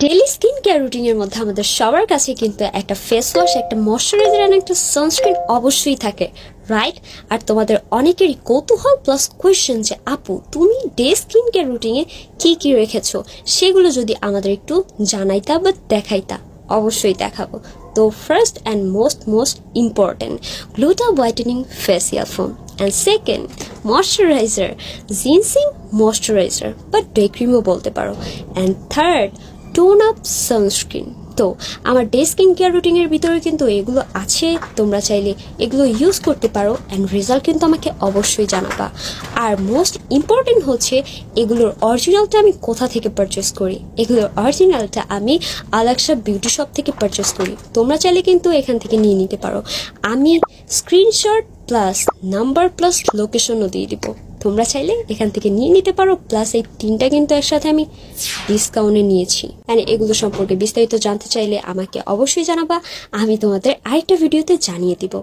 Daily skin care রুটিনের মধ্যে আমাদের সবার কাছে কিন্তু একটা ফেস ওয়াশ, একটা ময়শ্চারাইজার আর একটা সানস্ক্রিন অবশ্যই থাকে, রাইট? আর তোমাদের অনেকেরই কৌতূহল প্লাস কোয়েশ্চেন যে আপু তুমি ডে স্কিন কেয়ার রুটিনে কি কি রেখেছো, সেগুলো যদি আমাদের একটু জানাইতা বা দেখাইতা। অবশ্যই দেখাবো। তো first and most important, গ্লুটা whitening facial foam, and second moisturiser, ginseng moisturiser বা ডে ক্রিমও বলতে পারো, and third tone up sunscreen. তো আমার ডে স্কিন কেয়ার রুটিনের ভিতরে কিন্তু এগুলো আছে, তোমরা চাইলে এগুলো ইউজ করতে পারো অ্যান্ড রেজাল্ট কিন্তু আমাকে অবশ্যই জানাবা। আর মোস্ট ইম্পর্টেন্ট হচ্ছে এগুলোর অরিজিনালটা আমি কোথা থেকে পারচেস করি। এগুলোর অরিজিনালটা আমি আলাক্সা বিউটি শপ থেকে পারচেস করি, তোমরা চাইলে কিন্তু এখান থেকে নিয়ে নিতে পারো। আমি স্ক্রিনশট প্লাস নাম্বার প্লাস লোকেশনও দিয়ে দিব, তোমরা চাইলে এখান থেকে নিয়ে নিতে পারো। প্লাস এই তিনটা কিন্তু একসাথে আমি ডিসকাউন্টে নিয়েছি। মানে এগুলো সম্পর্কে বিস্তারিত জানতে চাইলে আমাকে অবশ্যই জানাবা, আমি তোমাদের আরেকটা ভিডিওতে জানিয়ে দিব।